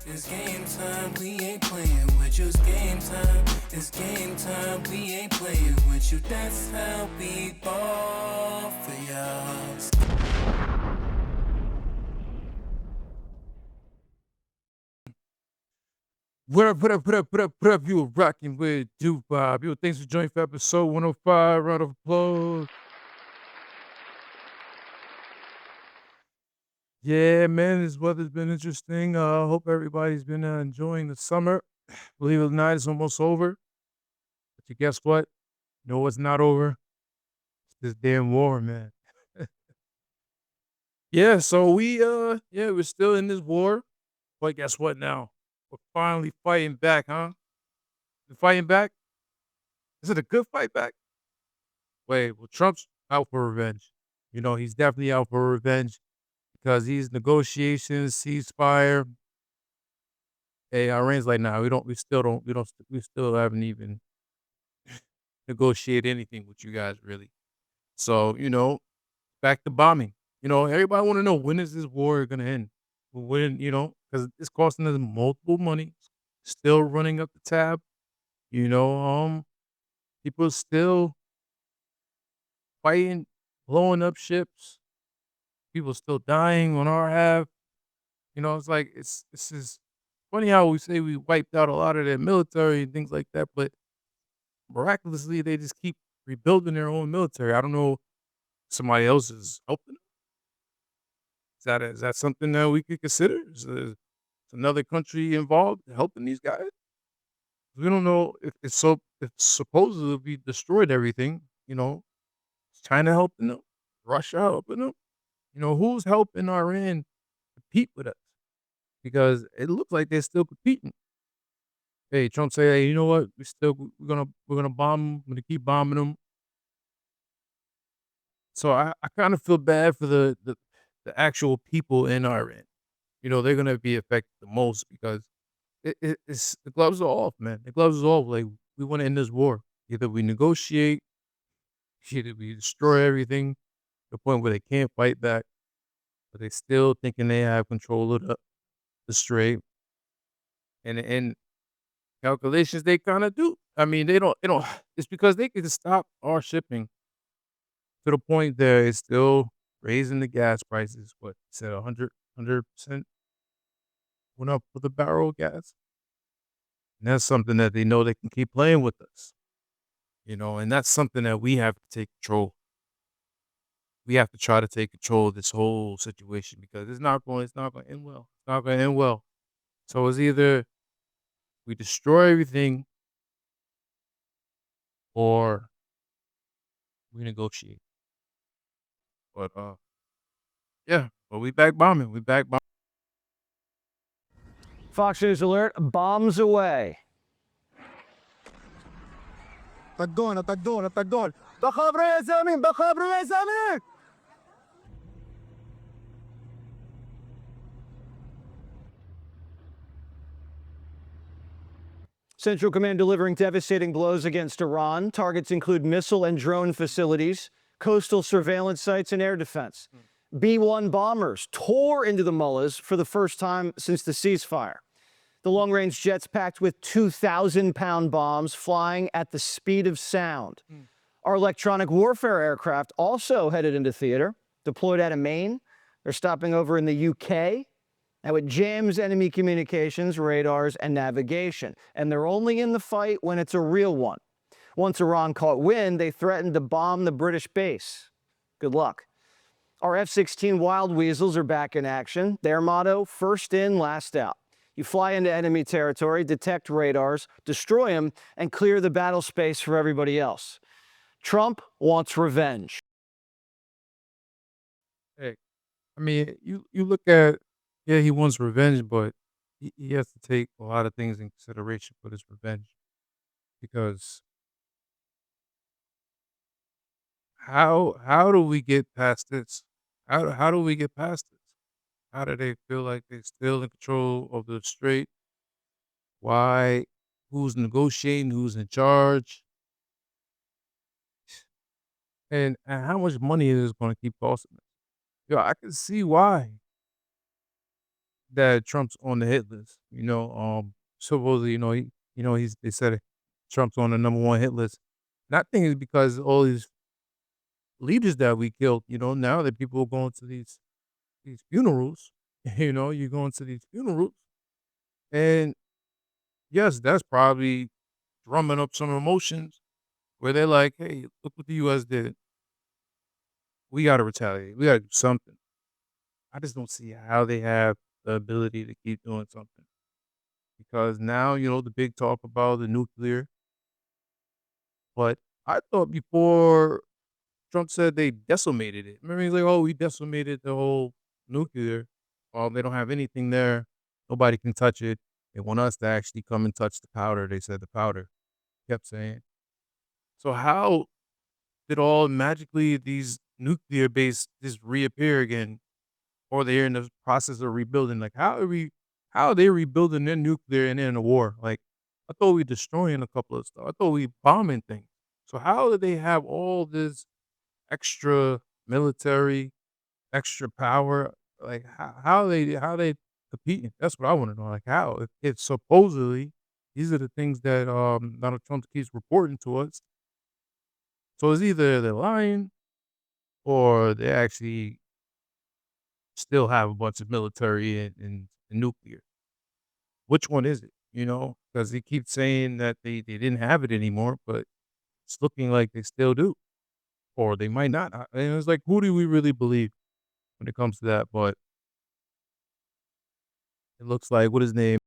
It's game time, we ain't playing with you. It's game time, it's game time, we ain't playing with you. That's how we ball for y'all. What up? You were rocking with Duke Bob. Yo, thanks for joining for episode 105. Round of applause. Yeah, man, this weather's been interesting. Hope everybody's been enjoying the summer. Believe it or not, it's almost over. But you guess what? No, it's not over. It's this damn war, man. Yeah, so we're still in this war. But guess what now? We're finally fighting back, huh? We're fighting back? Is it a good fight back? Wait, well, Trump's out for revenge. You know, he's definitely out for revenge because these negotiations, ceasefire. Hey, Iran's like, nah, we still haven't even negotiated anything with you guys, really. So, back to bombing. Everybody want to know, when is this war going to end? When, because it's costing us multiple money, still running up the tab. You know, people still fighting, blowing up ships, people still dying on our half. It's like this is funny how we say we wiped out a lot of their military and things like that, but miraculously they just keep rebuilding their own military. I don't know if somebody else is helping them. Is that something that we could consider? Is another country involved helping these guys? We don't know if supposedly we destroyed everything. Is China helping them? Russia helping them? Who's helping Iran compete with us? Because it looks like they're still competing. Hey, Trump say, "Hey, you know what? We're gonna bomb 'em. We're gonna keep bombing them." So I kind of feel bad for the actual people in Iran. They're gonna be affected the most because it's the gloves are off, man. The gloves are off. Like, we want to end this war. Either we negotiate, either we destroy everything to the point where they can't fight back, but they still thinking they have control of the strait. And calculations they kind of do. I mean, they don't. It's because they could stop our shipping to the point that it's still raising the gas prices. What, said 100% went up for the barrel of gas. And that's something that they know they can keep playing with us. And that's something that we have to take control. We have to try to take control of this whole situation because it's not going to end well. It's not going to end well. So it's either we destroy everything or we negotiate. But yeah, but we back bombing. We back bombing. Fox News alert, bombs away. طقون بخابرة يا زمين بخابرة يا زمين. Central Command delivering devastating blows against Iran. Targets include missile and drone facilities, coastal surveillance sites, and air defense. B-1 bombers tore into the mullahs for the first time since the ceasefire. The long-range jets packed with 2,000-pound bombs flying at the speed of sound. Our electronic warfare aircraft also headed into theater, deployed out of Maine. They're stopping over in the UK. Now, it jams enemy communications, radars, and navigation. And they're only in the fight when it's a real one. Once Iran caught wind, they threatened to bomb the British base. Good luck. Our F-16 Wild Weasels are back in action. Their motto, first in, last out. You fly into enemy territory, detect radars, destroy them, and clear the battle space for everybody else. Trump wants revenge. Hey, I mean, you look at, yeah, he wants revenge, but he has to take a lot of things in consideration for this revenge. Because how do we get past this? How do we get past this? How do they feel like they're still in control of the strait? Why? Who's negotiating? Who's in charge? And how much money is this going to keep costing us? Yo, I can see why. that Trump's on the hit list. Supposedly, they said Trump's on the #1 hit list. And I think it's because all these leaders that we killed. Now that people are going to these funerals. You're going to these funerals, and yes, that's probably drumming up some emotions where they're like, "Hey, look what the U.S. did. We got to retaliate. We got to do something." I just don't see how they have the ability to keep doing something because now the big talk about the nuclear. But I thought before Trump said they decimated it. Remember, he's like, "Oh, we decimated the whole nuclear. They don't have anything there. Nobody can touch it. They want us to actually come and touch the powder." They said the powder. Kept saying. So how did all magically these nuclear base just reappear again, or they're in the process of rebuilding? Like, how are they rebuilding their nuclear and they're in a war? Like, I thought we destroying a couple of stuff. I thought we bombing things. So how do they have all this extra military, extra power? Like, how they competing? That's what I want to know. Like, how if supposedly these are the things that Donald Trump keeps reporting to us. So it's either they're lying or they actually still have a bunch of military and nuclear. Which one is it? Because he keeps saying that they didn't have it anymore, but it's looking like they still do, or they might not. And it's like, who do we really believe when it comes to that? But it looks like what his name?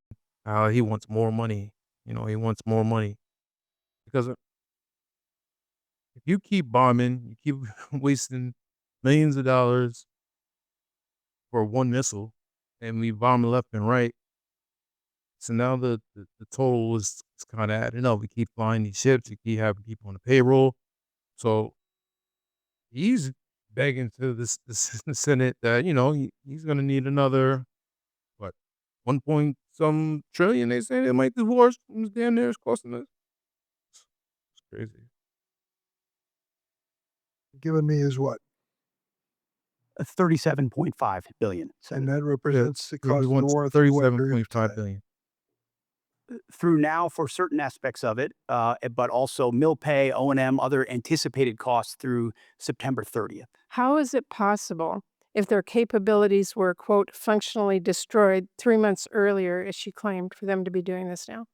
He wants more money. He wants more money because if you keep bombing, you keep wasting millions of dollars for one missile, and we bomb left and right. So now the total is kind of adding up. We keep flying these ships, we keep having people on the payroll. So he's begging to this the Senate that he's going to need another what 1 point some trillion. They say they might divorce. Damn near is costing us. It's crazy. Given me is what? 37.5 billion. And that represents the We cost of the want war through what period of 37.5 time? billion. Through now for certain aspects of it, but also mill pay, O&M, other anticipated costs through September 30th. How is it possible if their capabilities were, quote, functionally destroyed 3 months earlier, as she claimed, for them to be doing this now?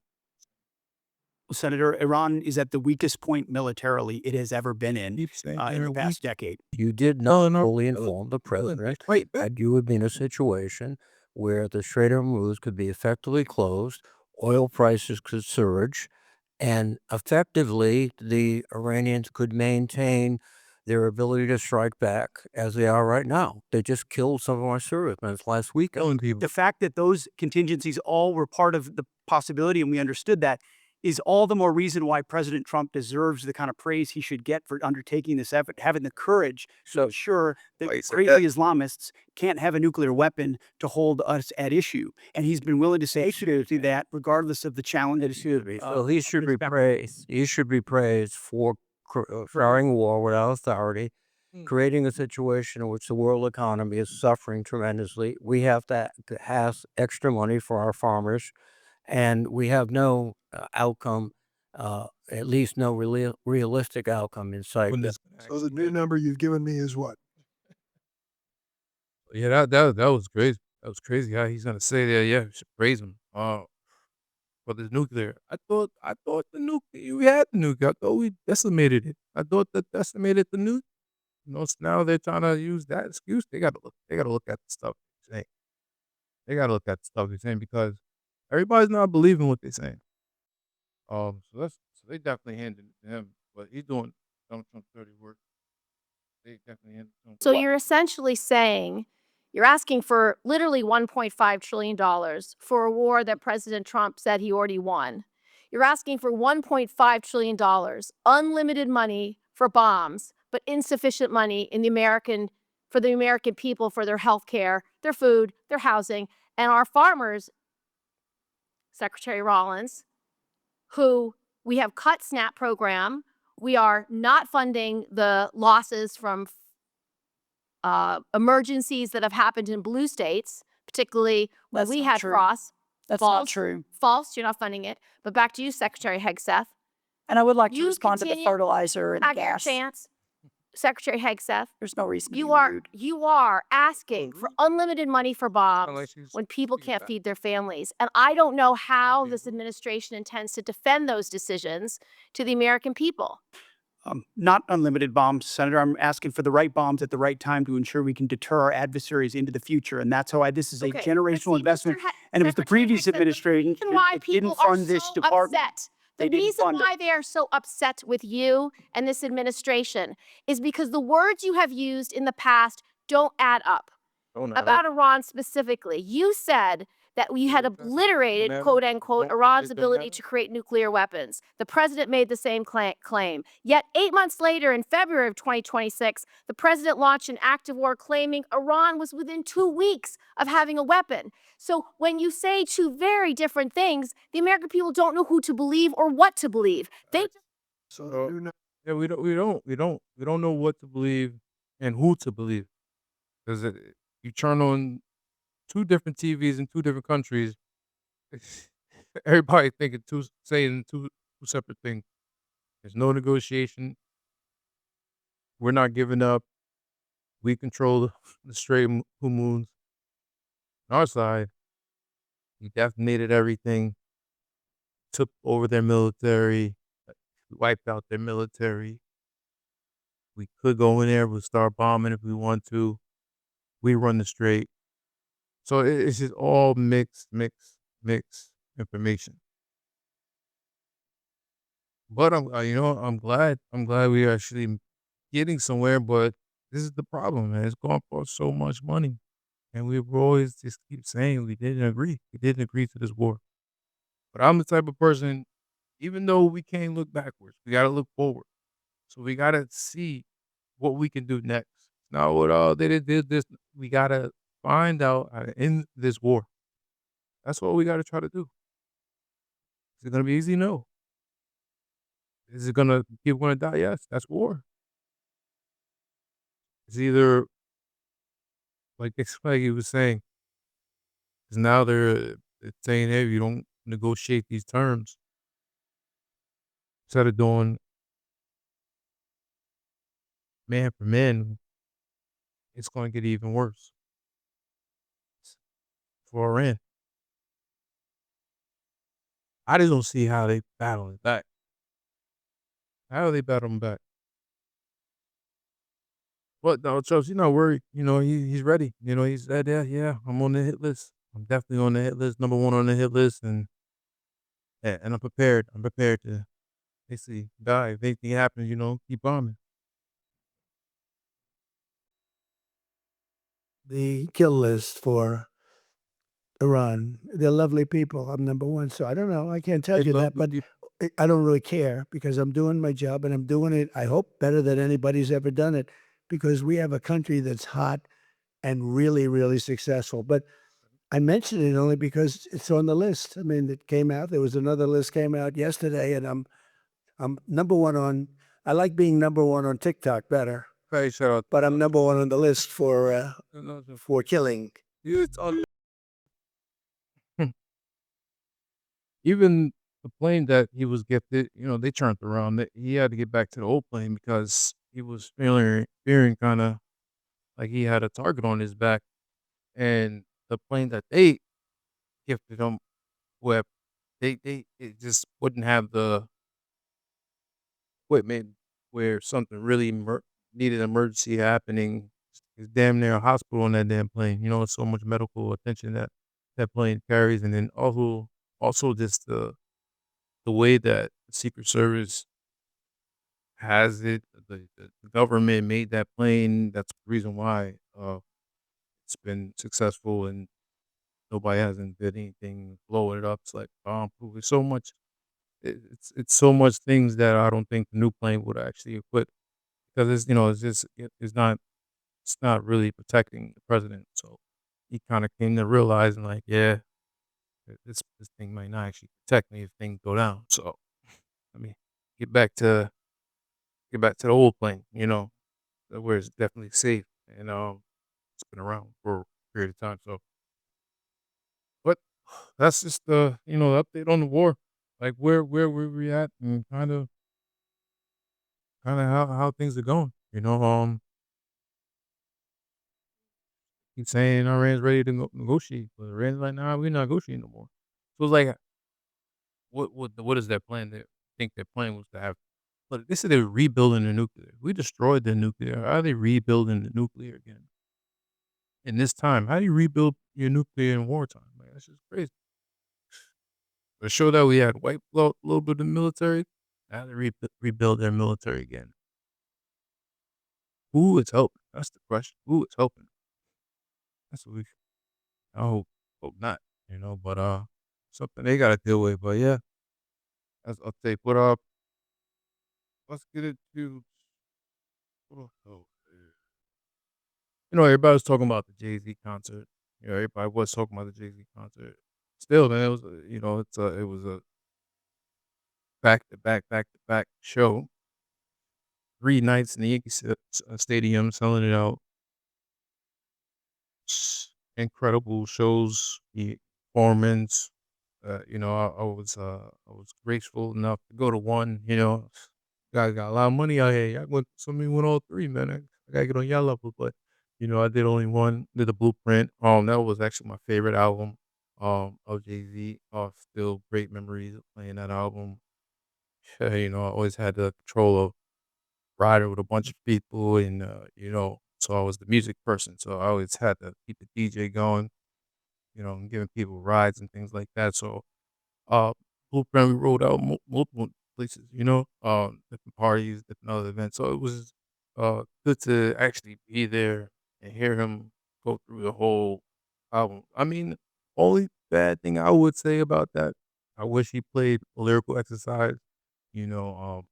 Senator, Iran is at the weakest point militarily it has ever been in Keep saying in they're the past weak. decade. You did not fully inform the president Wait, that you would be in a situation where the Strait of Hormuz could be effectively closed, oil prices could surge, and effectively the Iranians could maintain their ability to strike back as they are right now. They just killed some of our servicemen last weekend. killing people. The fact that those contingencies all were part of the possibility, and we understood that, is all the more reason why President Trump deserves the kind of praise he should get for undertaking this effort, having the courage to ensure that crazy Islamists can't have a nuclear weapon to hold us at issue. And he's been willing to say that regardless of the challenges. So he should be praised. He should be praised for starting war without authority, creating a situation in which the world economy is suffering tremendously. We have to have extra money for our farmers, and we have no outcome, at least no realistic outcome in sight. When this So the new number you've given me is what? Yeah, that was crazy. That was crazy how he's gonna say that. Yeah, we should praise him. For this nuclear. I thought the nuclear. We had the nuclear. I thought we decimated it. I thought that decimated the nuke. So now they're trying to use that excuse. They gotta look. They gotta look at the stuff they're saying. They gotta look at the stuff they're saying because everybody's not believing what they're saying. So they definitely handed it to him, but he's doing Donald Trump's dirty work. They definitely handed it to him. So you're essentially saying you're asking for literally $1.5 trillion for a war that President Trump said he already won. You're asking for $1.5 trillion, unlimited money for bombs, but insufficient money in for the American people, for their health care, their food, their housing, and our farmers, Secretary Rollins, who we have cut SNAP program. We are not funding the losses from emergencies that have happened in blue states, particularly when That's we not had true. frost. That's not False. true. False. You're not funding it. But back to you, Secretary Hegseth. And I would like to You respond to the continue. fertilizer and the Have your gas. chance, Secretary Hegseth. There's no reason to be You are rude. asking for unlimited money for bombs when people can't feed their families. And I don't know how this administration intends to defend those decisions to the American people. Not unlimited bombs, Senator. I'm asking for the right bombs at the right time to ensure we can deter our adversaries into the future. And that's how this is a Okay, but generational see, investment. Mr. And it was the Secretary previous Hegseth, administration the reason why that people didn't are fund this so department. upset, They the didn't reason fund it. why they are so upset with you and this administration is because the words you have used in the past don't add up. About Iran specifically, you said that we had obliterated, quote unquote, Iran's ability to create nuclear weapons. The president made the same claim. Yet 8 months later, in February of 2026, the president launched an active war claiming Iran was within 2 weeks of having a weapon. So when you say two very different things, the American people don't know who to believe or what to believe. They So Yeah, we don't know what to believe and who to believe because you turn on 2 different TVs in 2 different countries. Everybody saying two separate things. There's no negotiation. We're not giving up. We control the Strait of Hormuz. On our side, we detonated everything, took over their military, wiped out their military. We could go in there, we'll start bombing if we want to. We run the strait. So it's just all mixed information. But I'm glad we're actually getting somewhere. But this is the problem, man. It's going for so much money, and we always just keep saying we didn't agree. We didn't agree to this war. But I'm the type of person, even though we can't look backwards, we got to look forward. So we got to see what we can do next. Now, what they did this, we got to find out how to end this war. That's what we got to try to do. Is it going to be easy? No. Is it going to, people going to die? Yes. That's war. It's either, like he was saying, because now they're saying, hey, you don't negotiate these terms. Instead of doing man for man, it's going to get even worse for Iran. I just don't see how they battle it back. How do they battle him back? But no, Chubbs, you're not worried. He's ready. He said, yeah, I'm on the hit list. I'm definitely on the hit list, number 1 on the hit list, and I'm prepared. I'm prepared to basically die if anything happens. Keep bombing. The kill list for Iran. They're lovely people. I'm number 1. So I don't know. I can't tell They you love that, the but people. I don't really care because I'm doing my job and I'm doing it, I hope, better than anybody's ever done it because we have a country that's hot and really, really successful. But I mention it only because it's on the list. I mean, it came out. There was another list came out yesterday, and I'm number 1 on. I like being number 1 on TikTok better, Hey, shout out. but I'm number 1 on the list for killing. It's on. Even the plane that he was gifted, they turned around. He had to get back to the old plane because he was fearing kind of like he had a target on his back. And the plane that they gifted him with, it just wouldn't have the equipment where something really needed emergency happening. It's damn near a hospital on that damn plane. So much medical attention that plane carries, and then also just the way that the Secret Service has it, the government made that plane. That's the reason why it's been successful and nobody hasn't did anything blowing it up. It's like bomb proof. It's so much. It's so much things that I don't think the new plane would actually equip because it's not really protecting the president. So he kind of came to realizing like, yeah, this thing might not actually protect me if things go down. So let me get back to the old plane, where it's definitely safe and it's been around for a period of time. So that's just the update on the war, like where we at, and kind of how things are going. Keep saying Iran's ready to negotiate, but Iran's like, nah, we're not negotiating no more. So it's like, what is their plan? They think their plan was to have, but they said they were rebuilding the nuclear. We destroyed the nuclear. How are they rebuilding the nuclear again in this time? How do you rebuild your nuclear in wartime? Like, that's just crazy. To show that we had wiped out a little bit of the military, now they rebuild their military again. Who is helping? That's the question. Who is helping? That's what we. I hope not. But something they got to deal with. But yeah, that's update. But let's get into. Everybody was talking about the Jay-Z concert. Everybody was talking about the Jay-Z concert. Still, man, it was it was a back to back show. 3 nights in the Yankee Stadium, selling it out. Incredible shows, the performance. I was graceful enough to go to one. Guys got a lot of money out here. Some of you went all three, man. I gotta get on y'all level, but I did only one. Did the Blueprint. That was actually my favorite album. Of Jay Z. Still great memories of playing that album. I always had the control of rider with a bunch of people, and so I was the music person. So I always had to keep the DJ going, and giving people rides and things like that. So uh, Blueprint, we rolled out multiple places, different parties, different other events. So it was good to actually be there and hear him go through the whole album. I mean, only bad thing I would say about that, I wish he played a lyrical exercise, you know.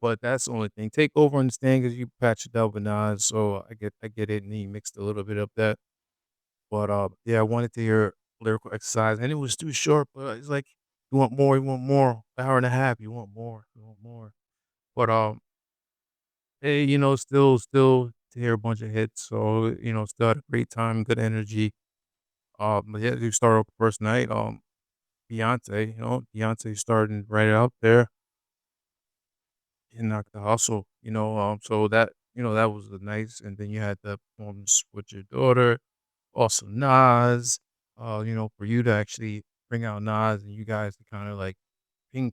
But that's the only thing. Take over, understand, because you patched it up with Nas, so I get it, and he mixed a little bit of that. But yeah, I wanted to hear lyrical exercise, and it was too short. But it's like you want more, you want more. Hour and a half, you want more, you want more. But hey, still to hear a bunch of hits. So still had a great time, good energy. But yeah, you start off the first night. Beyonce starting right out there in Knock the Hustle. So that was the nice, and then you had the performance with your daughter. Also Nas, for you to actually bring out Nas and you guys to kind of like ping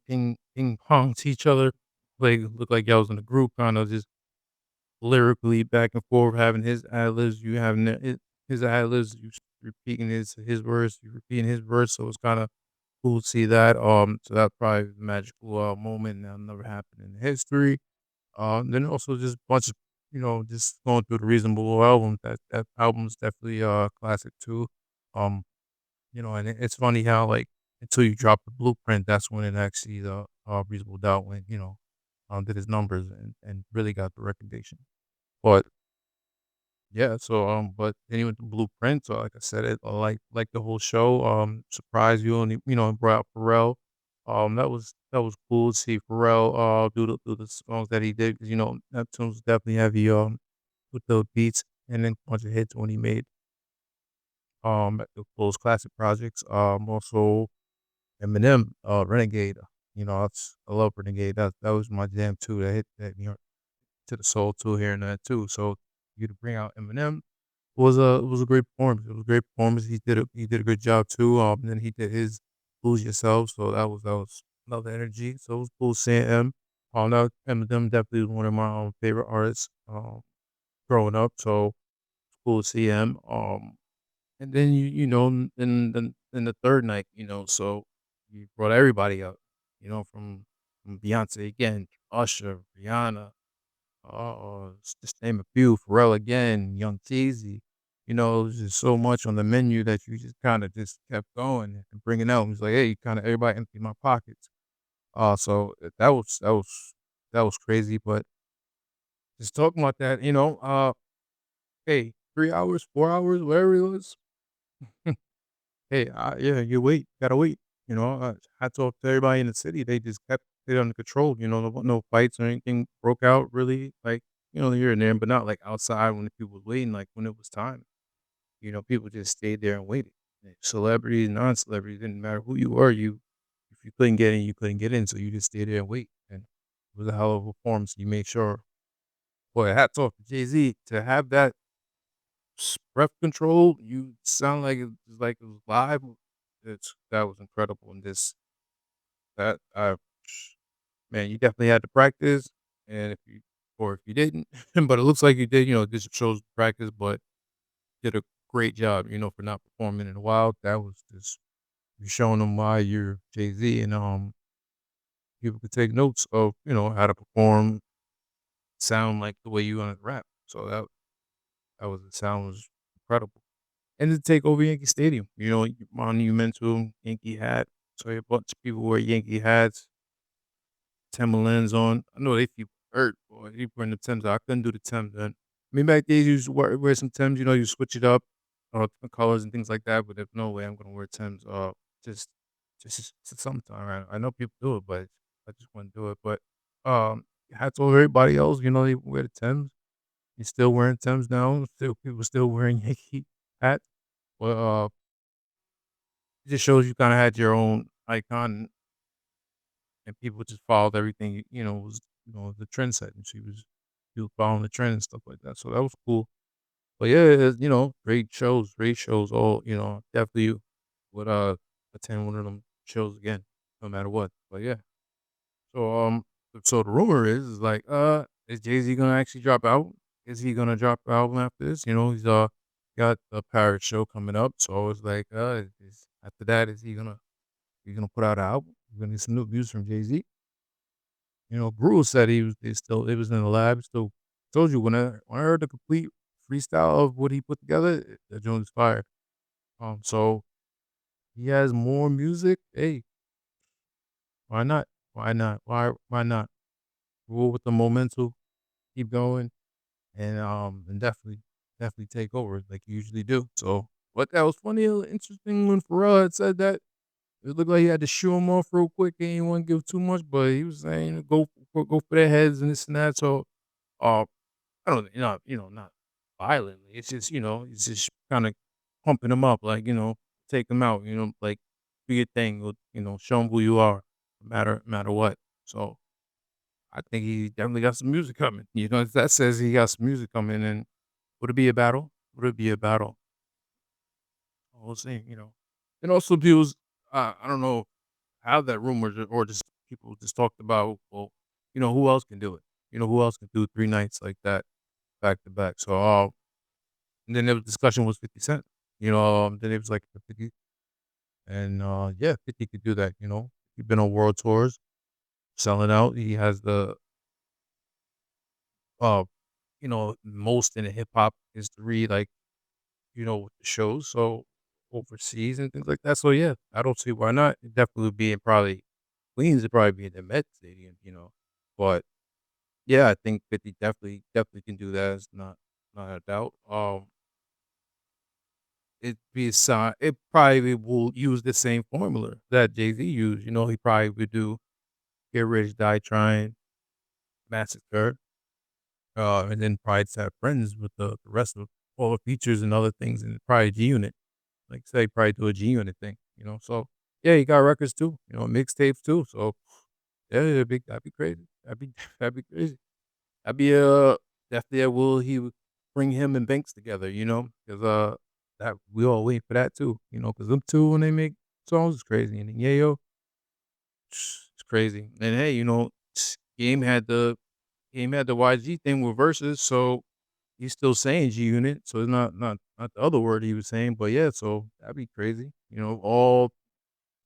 pong to each other, like look like y'all was in a group, kind of just lyrically back and forth, having his ad libs, you having his ad libs, you repeating his verse, you repeating his verse. So it's kind of cool to see that. So that's probably a magical moment that never happened in history. Then also just a bunch of, just going through the Reasonable album. That album's definitely classic too. Um, and it's funny how like until you drop the Blueprint, that's when it actually the Reasonable Doubt went, did his numbers and really got the recognition. But yeah, so but then he went to Blueprint. So like I said, I like the whole show. Surprised you and brought out Pharrell. That was cool to see Pharrell do the songs that he did, because that tune was definitely heavy with those beats, and then a bunch of hits when he made those classic projects. Also Eminem, Renegade. I love Renegade. That was my jam too. That hit that to the soul too, hearing that too. So you to bring out Eminem was a great performance. It was a great performance. He did a good job too. And then he did his Lose Yourself. So that was another energy. So it was cool seeing him. Now Eminem definitely was one of my favorite artists growing up. So it's cool to see him. And then in the third night, so you brought everybody up, from Beyonce again, Usher, Rihanna, just name a few, Pharrell again, Young Jeezy. There's just so much on the menu that you just kind of just kept going and bringing out. It's like, hey, kind of everybody emptied my pockets. So that was crazy. But just talking about that, hey, 3 hours, 4 hours, whatever it was. Hey, yeah, you wait, gotta wait. Hats off to everybody in the city. They just kept it under control. No fights or anything broke out really. Like here and there, but not like outside when the people was waiting. Like when it was time, people just stayed there and waited. Celebrities, non-celebrities, didn't matter who you were, if you couldn't get in, you couldn't get in, so you just stay there and wait, and it was a hell of a performance, you made sure. Boy, hats off to Jay-Z to have that breath control, you sound like it was live. That was incredible, and this that man, you definitely had to practice, and if you didn't, but it looks like you did, this shows practice, but did a great job, for not performing in a while. That was just you're showing them why you're Jay-Z, and people could take notes of, how to perform, sound like the way you want to rap. So the sound was incredible. And to take over Yankee Stadium, monumental Yankee hat. So a bunch of people wear Yankee hats, Timberlands on. I know they feel hurt, boy. You wearing the Timbs. I couldn't do the Timbs then. I mean, back then you used to wear some Timbs, you switch it up, different colors and things like that. But there's no way I'm gonna wear Timbs. Just, just sometime. I know people do it, but I just wouldn't do it. But hats over everybody else. They wear the Timbs. You're still wearing Timbs now. Still, people still wearing Yankee hats. Well, it just shows you kind of had your own icon, and people just followed everything. Was the trend setting. She was following the trend and stuff like that. So that was cool. But yeah, great shows. All definitely would attend one of them shows again, no matter what. But yeah, so so the rumor is like, is Jay-Z gonna actually drop out? Is he gonna drop the album after this? He's got the Paris show coming up, so it's like, after that, is he gonna put out an album? We're gonna get some new views from Jay-Z. Brew said it was in the lab. Still told you when I heard the complete freestyle of what he put together, that joint is fire. So he has more music. Hey, why not? Why not? Why not? Roll with the momentum, keep going, and definitely take over like you usually do. So, but that was funny, interesting when Pharrell had said that. It looked like he had to shoo him off real quick. He didn't want to give too much, but he was saying go for their heads and this and that. So, uh, I don't, not violently. It's just, it's just kind of pumping them up, like, take them out, like do your thing, or, show them who you are, no matter what. So I think he definitely got some music coming. If that says he got some music coming, and would it be a battle? Would it be a battle? We'll see. And also, people's, I don't know how that rumor or just people just talked about. Well, who else can do it? Who else can do 3 nights like that back to back? So, and then the discussion was 50 Cent. Then it was like 50, and yeah, 50 could do that. He's been on world tours, selling out. He has the uh, most in the hip hop history, like with the shows. So overseas and things like that. So yeah, I don't see why not. It definitely would be in probably Queens. It'd probably be in the Met Stadium. But yeah, I think 50 definitely can do that. It's not a doubt. It probably will use the same formula that Jay-Z used. He probably would do Get Rich, Die Trying, Massacre, and then probably just have friends with the rest of all the features and other things, and probably G Unit. Like say, probably do a G Unit thing. So yeah, he got records too, mixtapes too. So yeah, that'd be crazy. That'd be crazy. That'd be definitely a will he would bring him and Banks together, because that we all wait for that too, because them two when they make songs is crazy. And then Yayo, it's crazy. And hey, Game had the Game had the YG thing with verses, so he's still saying G Unit, so it's not the other word he was saying, but yeah, so that'd be crazy. All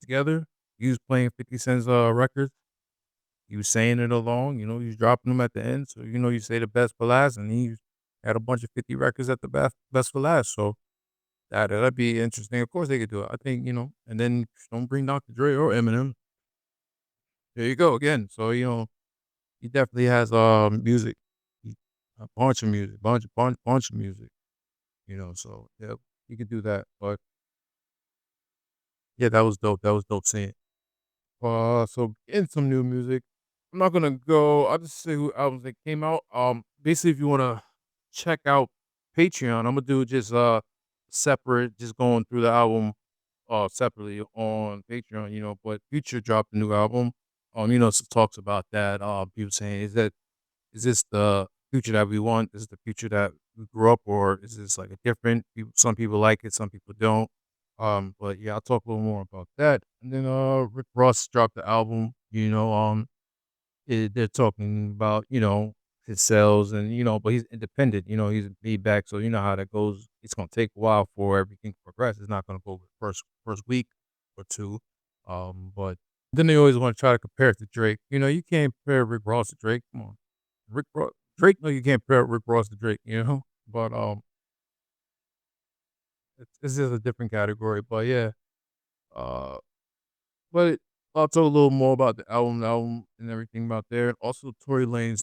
together. He was playing 50 Cent's records. He was saying it along, he was dropping them at the end. So you say the best for last, and he had a bunch of 50 records at the best for last. So that'd be interesting. Of course they could do it. I think, and then don't bring Dr. Dre or Eminem. There you go again. So, he definitely has music. A bunch of music, bunch of music. So yeah, you can do that. But yeah, that was dope. That was dope seeing. So in some new music, I'm not gonna go. I'll just say who albums that came out. Basically, if you wanna check out Patreon, I'm gonna do just separate, just going through the album separately on Patreon, but Future dropped a new album. Some talks about that. People saying, is this the future that we want? Is it the future that we grew up, or is this like a different? Some people like it, some people don't. But yeah, I'll talk a little more about that. And then Rick Ross dropped the album. They're talking about his sales, and but he's independent. He's made back, so you know how that goes. It's gonna take a while for everything to progress. It's not gonna go first week or two. But then they always want to try to compare it to Drake. You can't compare Rick Ross to Drake. Come on, Drake. No, you can't compare Rick Ross to Drake. But this is a different category. But yeah, uh, but I'll talk a little more about the album and everything about there. Also, Tory Lanez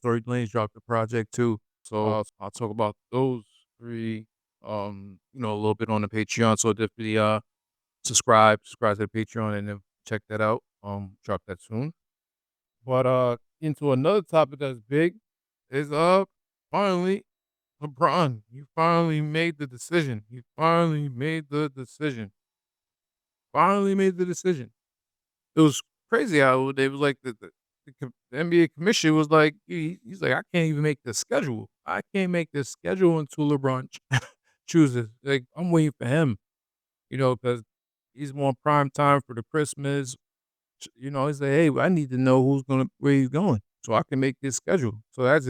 dropped a project too. So I'll talk about those three. A little bit on the Patreon. So definitely subscribe to the Patreon, and then check that out. Drop that soon. But into another topic that's big is finally LeBron. You finally made the decision. You finally made the decision. Finally made the decision. It was crazy how they was like the NBA commission was like he's like, I can't even make the schedule. I can't make the schedule until LeBron chooses. Like, I'm waiting for him, because he's more prime time for the Christmas. He's like, hey, I need to know where he's going so I can make this schedule. So that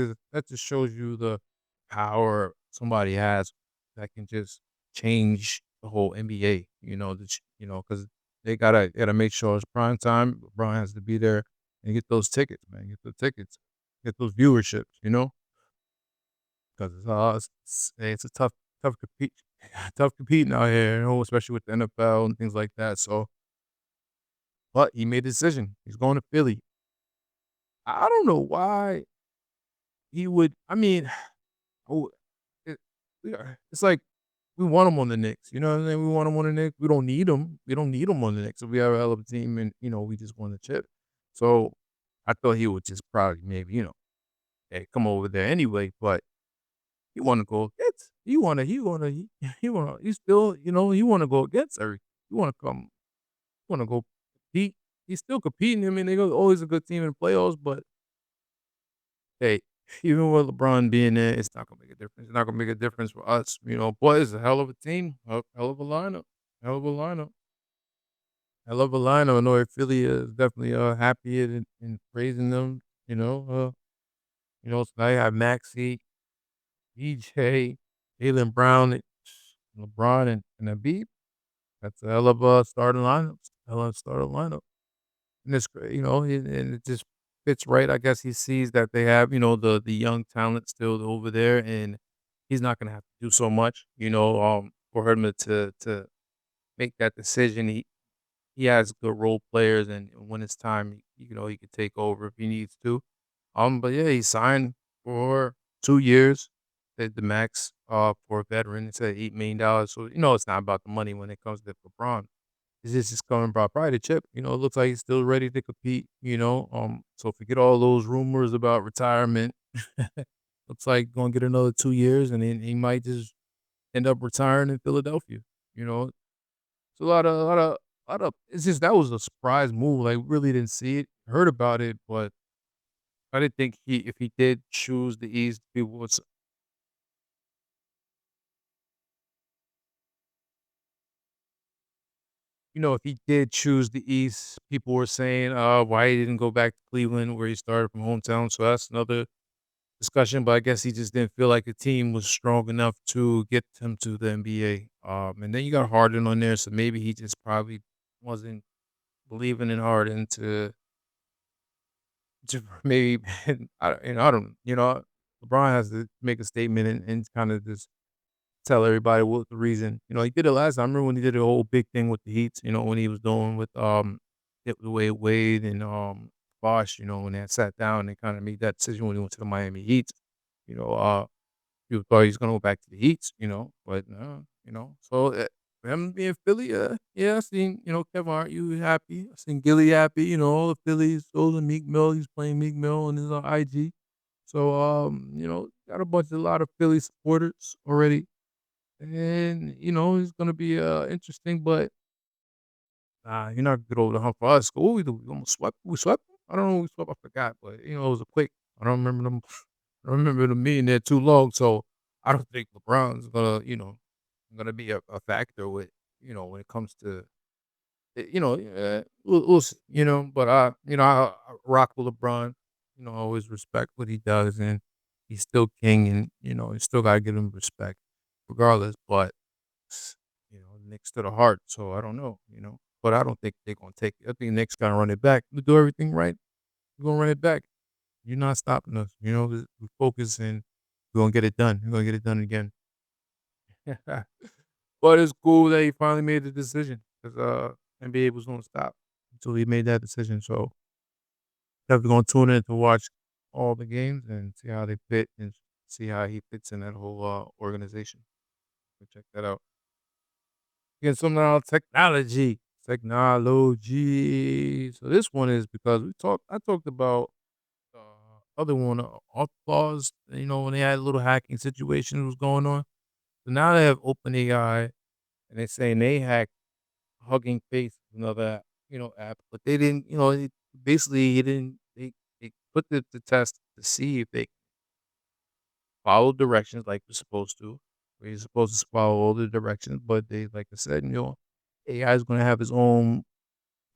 just shows you the power somebody has that can just change the whole NBA. Because they gotta make sure it's prime time. LeBron has to be there and get those tickets, man. Get the tickets, get those viewerships. Because it's a tough compete, tough competing out here. Especially with the NFL and things like that. So, but he made a decision. He's going to Philly. I don't know why he would. I mean, oh, it, it's like we want him on the Knicks. You know what I'm saying? We want him on the Knicks. We don't need him. We don't need him on the Knicks. If we have a hell of a team, and we just won the chip. So I thought he would just probably maybe hey, come over there anyway. But he want to go against. He still he want to go against everything. He want to come. Want to go compete. He's still competing. I mean, they go always a good team in the playoffs, but hey, even with LeBron being there, it's not gonna make a difference. It's not gonna make a difference for us, But it's a hell of a team, hell of a lineup, hell of a lineup, hell of a lineup. I know Philly is definitely happy and praising them. So now you have Maxey, EJ, Jaylen Brown, LeBron, and Embiid. That's a hell of a starting lineup. Hell of a starting lineup. And it's great, and it just fits right. I guess he sees that they have, the young talent still over there, and he's not gonna have to do so much, for him to make that decision. He has good role players, and when it's time, he could take over if he needs to. But yeah, he signed for 2 years, the max, for a veteran. It's at $8 million. So it's not about the money when it comes to LeBron. It's just coming about probably the chip. It looks like he's still ready to compete. So forget all those rumors about retirement. Looks like gonna get another 2 years, and then he might just end up retiring in Philadelphia. It's a lot of. It's just that was a surprise move. Like, really didn't see it, heard about it, but I didn't think if he did choose the East, people would. If he did choose the East, people were saying, why he didn't go back to Cleveland where he started from hometown. So that's another discussion. But I guess he just didn't feel like the team was strong enough to get him to the NBA. And then you got Harden on there, so maybe he just probably wasn't believing in Harden to maybe. I don't. LeBron has to make a statement and kind of just tell everybody what the reason. He did it last time. I remember when he did a whole big thing with the Heats, when he was doing with the way Wade and Bosh, when they had sat down and kind of made that decision when he went to the Miami Heat. You know, uh people thought he was gonna go back to the Heats, but so for him being Philly, yeah, I seen, Kevin Hart, you happy. I seen Gilly happy, all the Phillies, those are Meek Mill, he's playing Meek Mill on his IG. So got a lot of Philly supporters already. And, it's gonna be interesting, but Nah, you're not gonna get over the hump for us. What we do? We almost swept. We swept 'em? I don't know. We swept. I forgot, but it was a quick. I don't remember them. I don't remember them being there too long. So I don't think LeBron's gonna be a factor with when it comes to we'll see, but I rock with LeBron. I always respect what he does, and he's still king, and you still gotta give him respect, regardless. But Knicks to the heart, so I don't know. But I don't think they're gonna take it. I think Knicks gonna run it back. We do everything right. We're gonna run it back. You're not stopping us. We focus and we're gonna get it done. We're gonna get it done again. But it's cool that he finally made the decision because NBA was gonna stop until he made that decision. So definitely gonna tune in to watch all the games and see how they fit and see how he fits in that whole organization. Check that out. Get some now technology. Technology. So this one is because I talked about other one, Outlaws, when they had a little hacking situation was going on. So now they have OpenAI and they're saying they hacked Hugging Face, another, app, but they didn't, basically he didn't, they put the test to see if they follow directions like we're supposed to. We're supposed to follow all the directions, but they, like I said, AI is going to have his own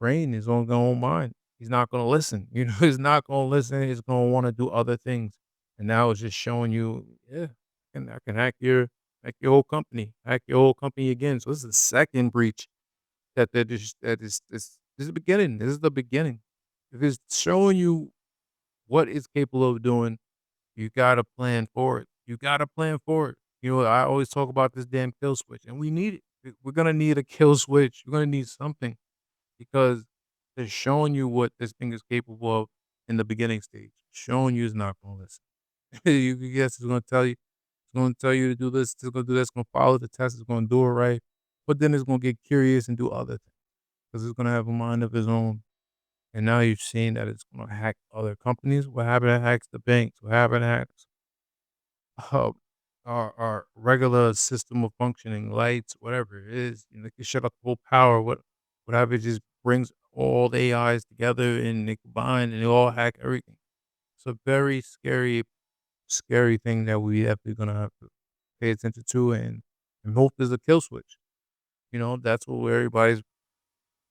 brain, his own mind. He's not going to listen. He's not going to listen. He's going to want to do other things. And now it's just showing you, yeah, and I can hack your whole company, hack your whole company again. So this is the second breach that they're just that is this is the beginning. This is the beginning. If it's showing you what it's capable of doing, you gotta plan for it. You gotta plan for it. I always talk about this damn kill switch, and we need it. We're gonna need a kill switch. You're gonna need something because they're showing you what this thing is capable of in the beginning stage. Showing you is not gonna listen. You guess it's gonna tell you. It's gonna tell you to do this. It's gonna do this. It's gonna follow the test. It's gonna do it right. But then it's gonna get curious and do other things because it's gonna have a mind of its own. And now you've seen that it's gonna hack other companies. What happened? It hacks the banks. What happened? It hacks uh, our regular system of functioning, lights, whatever it is. They can shut off the whole power. Whatever, it just brings all the AIs together and they combine and they all hack everything. It's a very scary thing that we definitely gonna have to pay attention to and hope there's a kill switch. That's what everybody's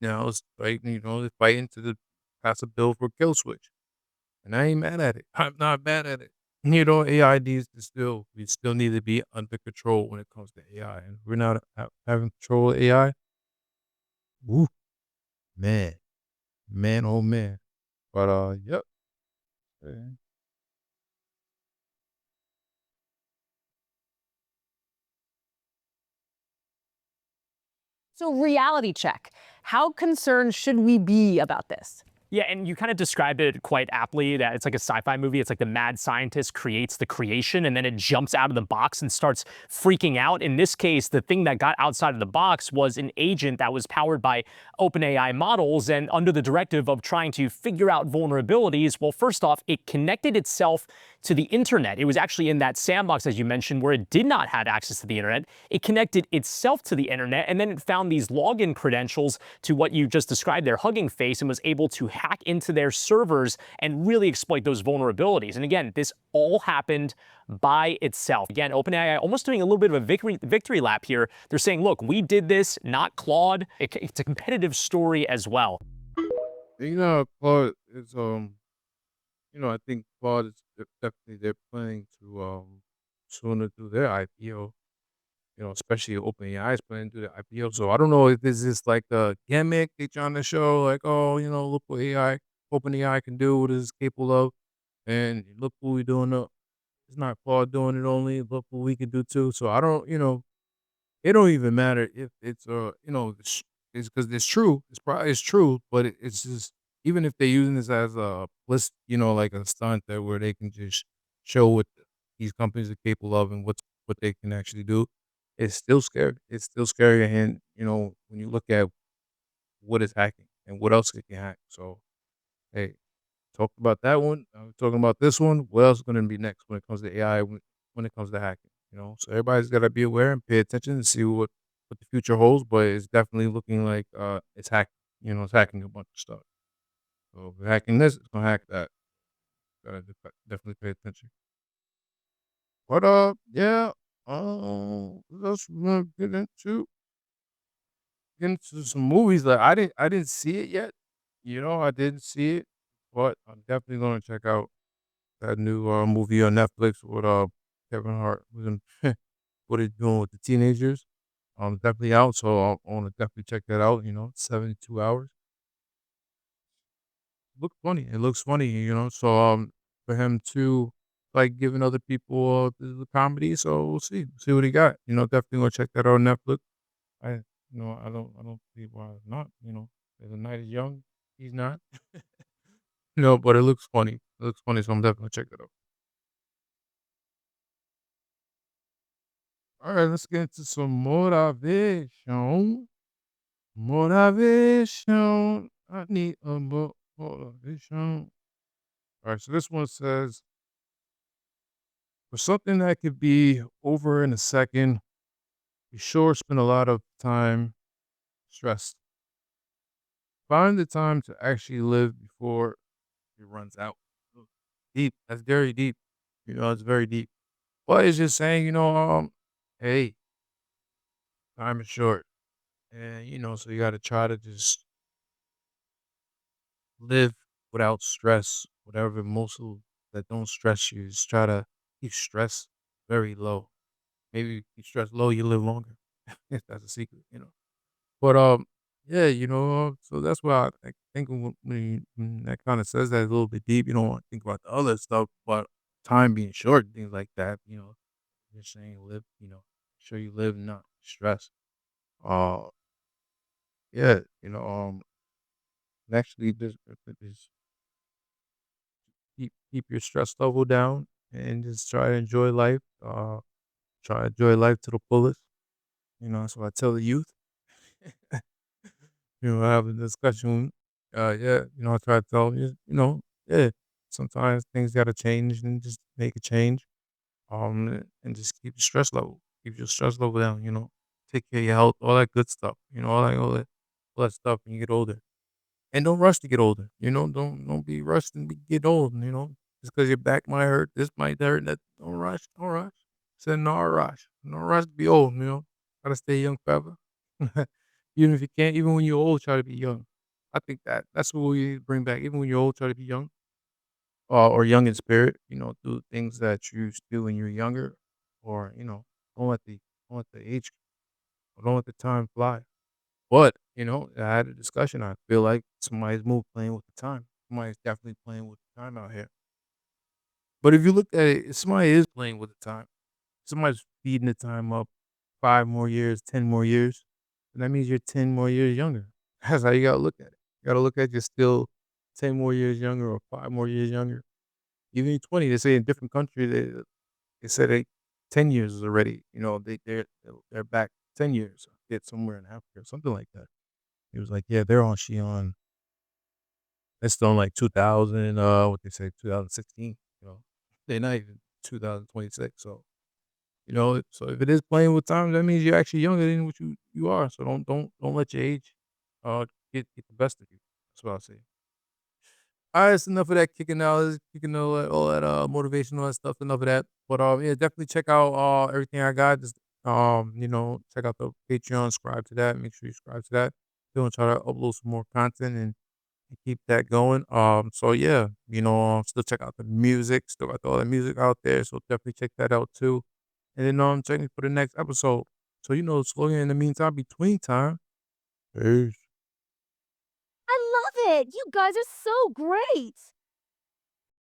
is fighting. They're fighting to pass a bill for a kill switch, and I ain't mad at it. I'm not mad at it. AI needs to we still need to be under control when it comes to AI, and we're not having control of AI. Woo, man, man, oh man. But yep. eh, So, reality check. How concerned should we be about this? Yeah, and you kind of described it quite aptly that it's like a sci-fi movie. It's like the mad scientist creates the creation and then it jumps out of the box and starts freaking out. In this case, the thing that got outside of the box was an agent that was powered by OpenAI models and under the directive of trying to figure out vulnerabilities. Well, first off, it connected itself to the internet. It was actually in that sandbox, as you mentioned, where it did not have access to the internet. It connected itself to the internet, and then it found these login credentials to what you just described, their Hugging Face, and was able to hack into their servers and really exploit those vulnerabilities. And again, this all happened by itself. Again, OpenAI almost doing a little bit of a victory lap here. They're saying, look, we did this, not Claude. It's a competitive story as well. Claude is I think Claude is definitely they're planning to sooner do their IPO. Especially OpenAI is planning to do the IPO. So I don't know if this is like a gimmick they trying to show, like, oh, look what OpenAI can do, what it's capable of, and look what we're doing. It's not Claude doing it only. Look what we can do too. So I don't, it don't even matter if it's it's because it's true. It's true, but it's just even if they're using this as a list, like a stunt that where they can just show what these companies are capable of and what they can actually do. It's still scary. It's still scary, and when you look at what is hacking and what else it can hack. So hey, talked about that one. I'm talking about this one. What else is going to be next when it comes to AI? When it comes to hacking, so everybody's got to be aware and pay attention and see what the future holds. But it's definitely looking like it's hacking. it's hacking a bunch of stuff. So if you're hacking this, it's gonna hack that. Gotta definitely pay attention. But yeah. What else we gonna get into some movies that I didn't see it yet. I didn't see it, but I'm definitely gonna check out that new movie on Netflix with Kevin Hart. Was in what he's doing with the teenagers. Definitely out, so I want to definitely check that out. 72 hours. Look funny. It looks funny. So for him to like giving other people the comedy. So we'll see what he got. Definitely gonna check that out on Netflix. I don't see why not. The night is young. He's not. But it looks funny. It looks funny, so I'm definitely gonna check that out. All right, let's get into some motivation. Motivation. I need a motivation. All right, so this one says, for something that could be over in a second, you sure spend a lot of time stressed. Find the time to actually live before it runs out. Ooh, deep. That's very deep. It's very deep. But it's just saying, hey, time is short. And, so you got to try to just live without stress, whatever emotional that don't stress you. Just try to keep stress very low. Maybe if you stress low, you live longer. If that's a secret. But yeah, so that's why I think when that kind of says that a little bit deep, you don't want to think about the other stuff, but time being short, things like that. Just saying live. Sure you live, and not stress. Uh, yeah, and actually, just keep your stress level down and just try to enjoy life. Try to enjoy life to the fullest. That's what I tell the youth. I have a discussion. Yeah, I try to tell them, yeah, sometimes things gotta change and just make a change. And just keep your stress level down. Take care of your health, all that good stuff. All that stuff when you get older. And don't rush to get older. Don't be rushed and get old. Just because your back might hurt, this might hurt. That don't rush. Don't rush. Said no rush. No rush to be old. Gotta stay young forever. Even if you can't, even when you're old, try to be young. I think that's what we need to bring back. Even when you're old, try to be young, or young in spirit. Do things that you used to do when you were younger, or don't let the don't let the age, or don't let the time fly. But I had a discussion. I feel like somebody's playing with the time. Somebody's definitely playing with the time out here. But if you look at it, if somebody is playing with the time. Somebody's speeding the time up 5 more years, 10 more years, and that means you're 10 more years younger. That's how you gotta look at it. You gotta look at you're still 10 more years younger or 5 more years younger. Even you're 20, they say in different countries, they said 10 years is already, they're back 10 years. Get somewhere in Africa or something like that. He was like, yeah, it's still in like 2000, what they say, 2016, they're not even 2026, so if it is playing with time, that means you're actually younger than what you are. So don't let your age get the best of you. That's what I'll say. All right, it's enough of that kicking out, kicking all that motivation, all that stuff. Enough of that. But yeah, definitely check out everything I got. Just check out the Patreon, subscribe to that. Make sure you subscribe to that. Still try to upload some more content and keep that going. So yeah, still check out the music. Still got all the music out there. So definitely check that out too. And then checking for the next episode. So the slogan in the meantime, between time. Peace. I love it. You guys are so great.